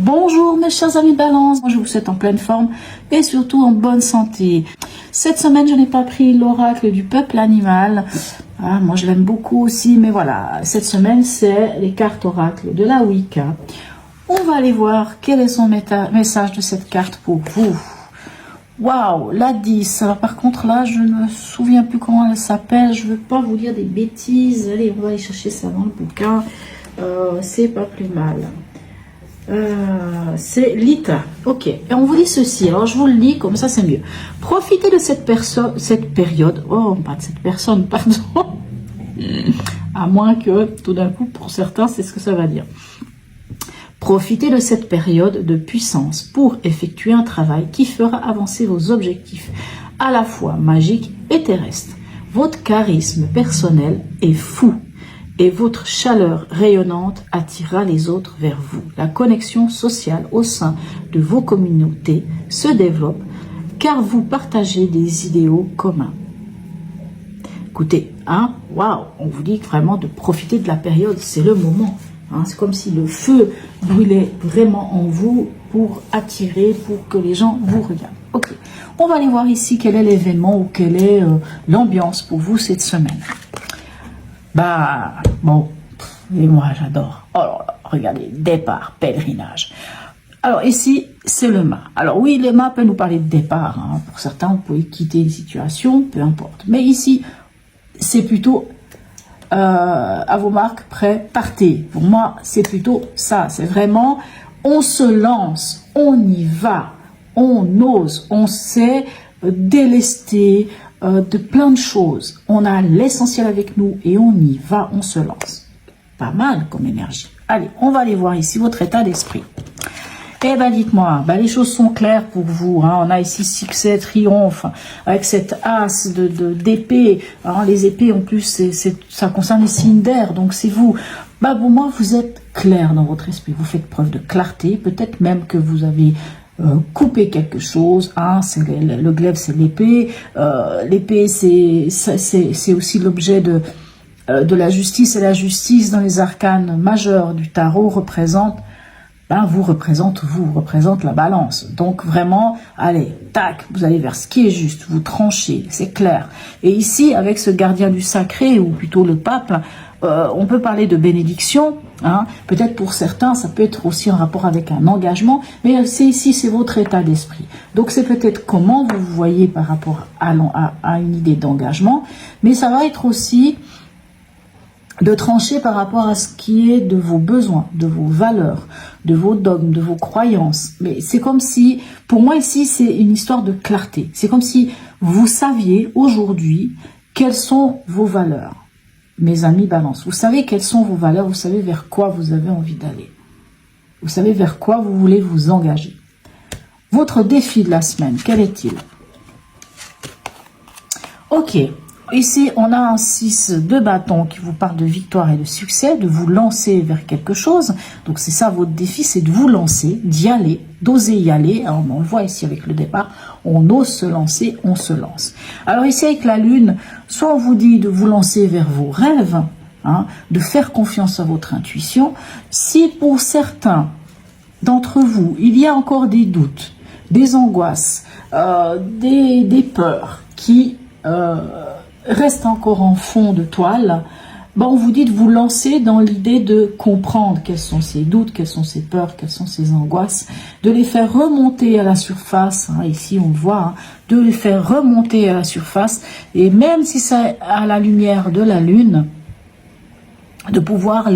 Bonjour mes chers amis Balance, moi je vous souhaite en pleine forme et surtout en bonne santé. Cette semaine je n'ai pas pris l'oracle du peuple animal, moi je l'aime beaucoup aussi, mais voilà, cette semaine c'est les cartes oracles de la Wicca. On va aller voir quel est son message de cette carte pour vous. Waouh, la 10. Alors par contre là, je ne me souviens plus comment elle s'appelle. Je ne veux pas vous dire des bêtises. Allez, on va aller chercher ça dans le bouquin. C'est pas plus mal. C'est Lita. Ok. Et on vous dit ceci. Alors je vous le lis, comme ça c'est mieux. Profitez de cette période. Oh, pas de cette personne, pardon. À moins que tout d'un coup, pour certains, c'est ce que ça va dire. Profitez de cette période de puissance pour effectuer un travail qui fera avancer vos objectifs, à la fois magiques et terrestres. Votre charisme personnel est fou et votre chaleur rayonnante attirera les autres vers vous. La connexion sociale au sein de vos communautés se développe car vous partagez des idéaux communs. Écoutez, waouh, on vous dit vraiment de profiter de la période, c'est le moment. C'est comme si le feu brûlait vraiment en vous pour attirer, pour que les gens vous regardent. Ok, on va aller voir ici quel est l'événement ou quelle est l'ambiance pour vous cette semaine. Bon, et moi j'adore. Oh là là, regardez, départ, pèlerinage. Alors ici, c'est le mât. Alors oui, le mât peut nous parler de départ. Pour certains, vous pouvez quitter une situation, peu importe. Mais ici, c'est plutôt... à vos marques, prêts, partez. Pour moi, c'est plutôt ça. C'est vraiment, on se lance, on y va, on ose, on sait délester de plein de choses. On a l'essentiel avec nous et on y va, on se lance. Pas mal comme énergie. Allez, on va aller voir ici votre état d'esprit. Eh ben dites-moi, les choses sont claires pour vous. On a ici succès, triomphe, avec cette as d'épée. Les épées en plus, ça concerne les signes d'air, donc c'est vous. Pour moi, vous êtes clair dans votre esprit. Vous faites preuve de clarté, peut-être même que vous avez coupé quelque chose. Le glaive, c'est l'épée. L'épée, c'est aussi l'objet de la justice. Et la justice, dans les arcanes majeurs du tarot, représente vous représente la balance. Donc vraiment, allez, tac, vous allez vers ce qui est juste, vous tranchez, c'est clair. Et ici, avec ce gardien du sacré, ou plutôt le pape, on peut parler de bénédiction. Peut-être pour certains, ça peut être aussi en rapport avec un engagement, mais ici, c'est votre état d'esprit. Donc c'est peut-être comment vous voyez par rapport à une idée d'engagement, mais ça va être aussi de trancher par rapport à ce qui est de vos besoins, de vos valeurs, de vos dogmes, de vos croyances. Mais c'est comme si, pour moi ici, c'est une histoire de clarté. C'est comme si vous saviez aujourd'hui quelles sont vos valeurs. Mes amis Balance, vous savez quelles sont vos valeurs, vous savez vers quoi vous avez envie d'aller. Vous savez vers quoi vous voulez vous engager. Votre défi de la semaine, quel est-il? Ok. Ici, on a un 6 de bâton qui vous parle de victoire et de succès, de vous lancer vers quelque chose. Donc, c'est ça votre défi, c'est de vous lancer, d'y aller, d'oser y aller. Alors, on le voit ici avec le départ, on ose se lancer, on se lance. Alors ici, avec la lune, soit on vous dit de vous lancer vers vos rêves, de faire confiance à votre intuition. Si pour certains d'entre vous, il y a encore des doutes, des angoisses, des peurs qui... reste encore en fond de toile, on vous dit de vous lancer dans l'idée de comprendre quels sont ces doutes, quelles sont ces peurs, quelles sont ces angoisses, de les faire remonter à la surface, ici on le voit, de les faire remonter à la surface, et même si c'est à la lumière de la lune, de pouvoir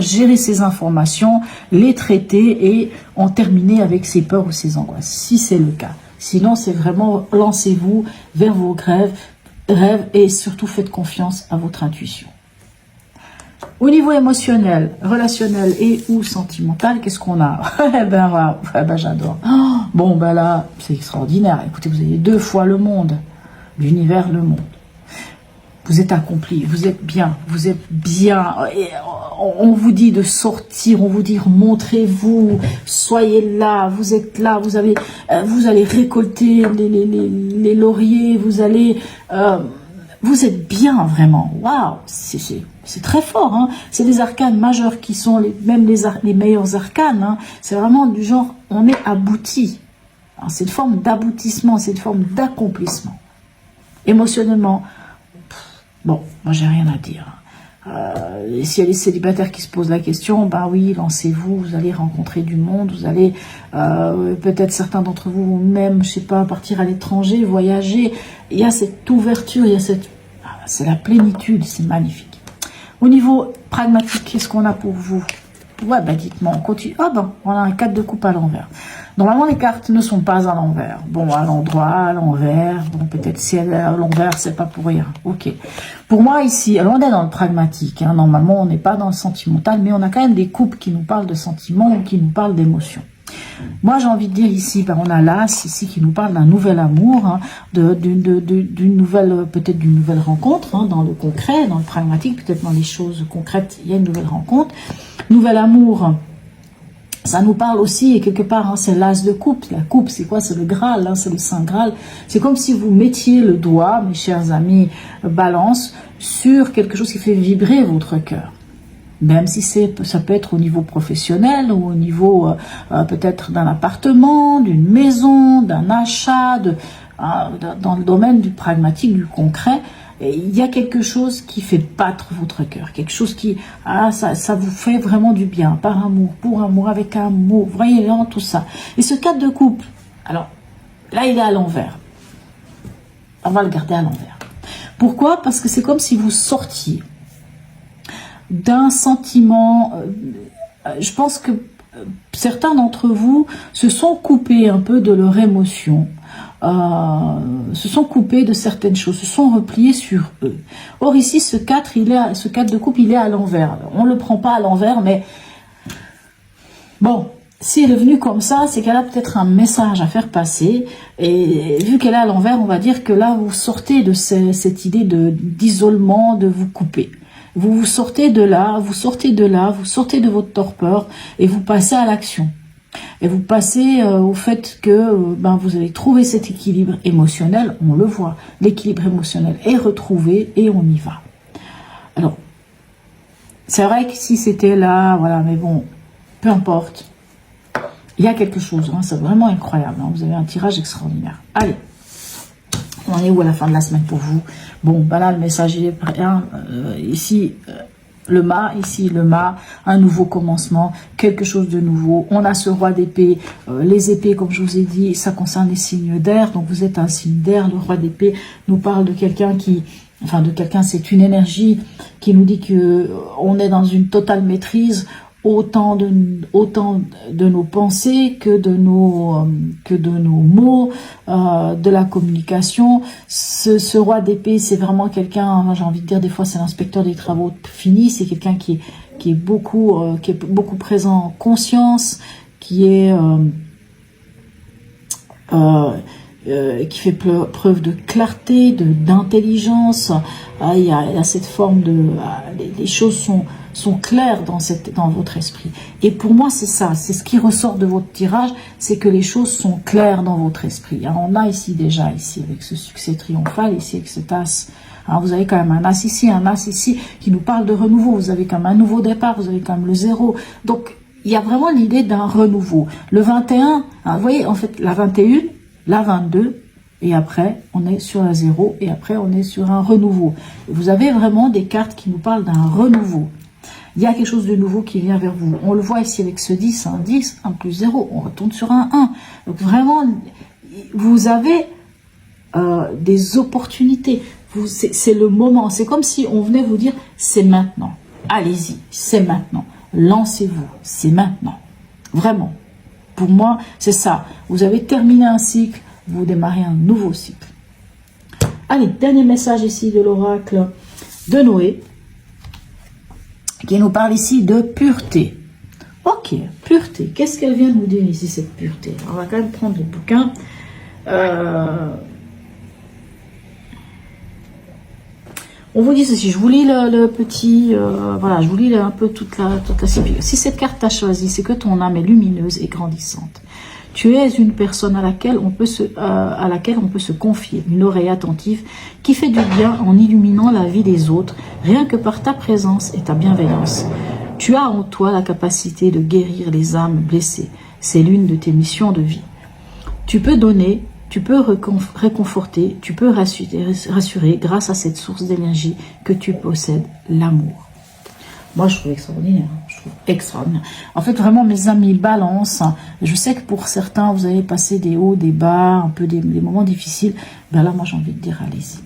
gérer ces informations, les traiter et en terminer avec ces peurs ou ces angoisses, si c'est le cas. Sinon, c'est vraiment lancez-vous vers vos rêves et surtout faites confiance à votre intuition. Au niveau émotionnel, relationnel et ou sentimental, qu'est-ce qu'on a? J'adore. Là, c'est extraordinaire. Écoutez, vous avez 2 fois le monde, l'univers, le monde. Vous êtes accompli, vous êtes bien, on vous dit de sortir, on vous dit montrez-vous, soyez là, vous êtes là, vous allez récolter les lauriers, vous allez vous êtes bien vraiment. Waouh, c'est très fort. Hein. C'est des arcanes majeures qui sont même les meilleurs arcanes. Hein. C'est vraiment du genre, on est abouti. C'est une forme d'aboutissement, c'est une forme d'accomplissement. Émotionnellement, bon, moi j'ai rien à dire. S'il y a les célibataires qui se posent la question, bah oui, lancez-vous, vous allez rencontrer du monde, vous allez peut-être certains d'entre vous même, je sais pas, partir à l'étranger, voyager. Il y a cette ouverture, il y a c'est la plénitude, c'est magnifique. Au niveau pragmatique, qu'est-ce qu'on a pour vous? Ouais, ben dites-moi, on continue. Ah ben, on a un 4 de coupe à l'envers. Normalement, les cartes ne sont pas à l'envers. Bon, à l'endroit, à l'envers. Bon, peut-être si elle est à l'envers, c'est pas pour rien. Ok. Pour moi, ici, alors on est dans le pragmatique. Hein. Normalement, on n'est pas dans le sentimental, mais on a quand même des couples qui nous parlent de sentiments ou qui nous parlent d'émotions. Moi, j'ai envie de dire ici, ben, on a l'As ici qui nous parle d'un nouvel amour, hein, d'une nouvelle, peut-être d'une nouvelle rencontre, hein, dans le concret, dans le pragmatique, peut-être dans les choses concrètes, il y a une nouvelle rencontre. Nouvel amour, ça nous parle aussi, et quelque part, hein, c'est l'As de coupe. La coupe, c'est quoi? C'est le Graal, hein, c'est le Saint Graal. C'est comme si vous mettiez le doigt, mes chers amis, balance, sur quelque chose qui fait vibrer votre cœur. Même si ça peut être au niveau professionnel ou au niveau peut-être d'un appartement, d'une maison, d'un achat, dans le domaine du pragmatique, du concret, il y a quelque chose qui fait battre votre cœur, quelque chose qui, ça vous fait vraiment du bien, par amour, pour amour, avec amour, vous voyez, tout ça. Et ce 4 de coupe, alors là il est à l'envers, on va le garder à l'envers. Pourquoi? Parce que c'est comme si vous sortiez d'un sentiment, je pense que certains d'entre vous se sont coupés un peu de leur émotion, se sont coupés de certaines choses, se sont repliés sur eux. Or ici, ce 4 de coupe, il est à l'envers. On ne le prend pas à l'envers, mais bon, si elle est venue comme ça, c'est qu'elle a peut-être un message à faire passer. Et vu qu'elle est à l'envers, on va dire que là, vous sortez de cette idée d'isolement, de vous couper. Vous sortez de là, vous sortez de votre torpeur et vous passez à l'action. Et vous passez au fait que vous allez trouver cet équilibre émotionnel, on le voit. L'équilibre émotionnel est retrouvé et on y va. Alors, c'est vrai que si c'était là, voilà, mais bon, peu importe. Il y a quelque chose, hein, c'est vraiment incroyable. Hein, vous avez un tirage extraordinaire. Allez. On est où à la fin de la semaine pour vous? Bon, ben là, le message il est prêt. Hein, ici, le mât, un nouveau commencement, quelque chose de nouveau. On a ce roi d'épée. Les épées, comme je vous ai dit, ça concerne les signes d'air. Donc, vous êtes un signe d'air. Le roi d'épée nous parle de quelqu'un qui... Enfin, de quelqu'un, c'est une énergie qui nous dit que on est dans une totale maîtrise, autant de nos pensées que de nos mots, de la communication. Ce roi d'épée, c'est vraiment quelqu'un, j'ai envie de dire, des fois c'est l'inspecteur des travaux finis, c'est quelqu'un qui est beaucoup présent en conscience, qui fait preuve de clarté, d'intelligence. Il y a cette forme de... les choses sont claires dans votre esprit. Et pour moi, c'est ça. C'est ce qui ressort de votre tirage, c'est que les choses sont claires dans votre esprit. Alors, on a ici déjà, avec ce succès triomphal, ici avec cet as. Alors, vous avez quand même un as ici qui nous parle de renouveau. Vous avez quand même un nouveau départ, vous avez quand même le 0. Donc, il y a vraiment l'idée d'un renouveau. Le 21, hein, vous voyez, en fait, la 21, la 22, et après, on est sur la 0, et après, on est sur un renouveau. Vous avez vraiment des cartes qui nous parlent d'un renouveau. Il y a quelque chose de nouveau qui vient vers vous. On le voit ici avec ce 10, un 10, 1 plus 0, on retourne sur un 1. Donc vraiment, vous avez des opportunités. C'est le moment. C'est comme si on venait vous dire, c'est maintenant. Allez-y, c'est maintenant. Lancez-vous, c'est maintenant. Vraiment. Pour moi, c'est ça. Vous avez terminé un cycle, vous démarrez un nouveau cycle. Allez, dernier message ici de l'oracle de Noé, qui nous parle ici de pureté. Ok, pureté. Qu'est-ce qu'elle vient de nous dire ici, cette pureté? On va quand même prendre le bouquin. On vous dit ceci, je vous lis le petit... voilà, je vous lis un peu toute la signification. Si cette carte t'a choisi, c'est que ton âme est lumineuse et grandissante. Tu es une personne à laquelle on peut se confier, une oreille attentive qui fait du bien en illuminant la vie des autres, rien que par ta présence et ta bienveillance. Tu as en toi la capacité de guérir les âmes blessées. C'est l'une de tes missions de vie. Tu peux donner, tu peux réconforter, tu peux rassurer grâce à cette source d'énergie que tu possèdes, l'amour. Moi, je trouve extraordinaire. Je trouve extraordinaire. En fait, vraiment, mes amis, balance. Je sais que pour certains, vous allez passer des hauts, des bas, un peu des moments difficiles. Ben là, moi, j'ai envie de dire, allez-y.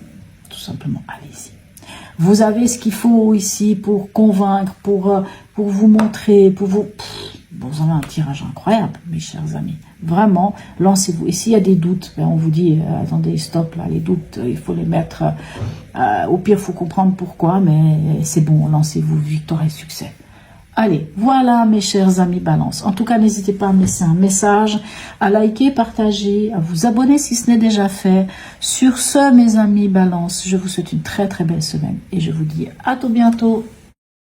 Tout simplement, allez-y. Vous avez ce qu'il faut ici pour convaincre, pour vous montrer, pour vous... vous avez un tirage incroyable, mes chers amis. Vraiment, lancez-vous. Et s'il y a des doutes, ben on vous dit, attendez, stop, là, les doutes, il faut les mettre... au pire, il faut comprendre pourquoi, mais c'est bon, lancez-vous, victoire et succès. Allez, voilà mes chers amis Balance. En tout cas, n'hésitez pas à me laisser un message, à liker, partager, à vous abonner si ce n'est déjà fait. Sur ce, mes amis Balance, je vous souhaite une très très belle semaine et je vous dis à tout bientôt.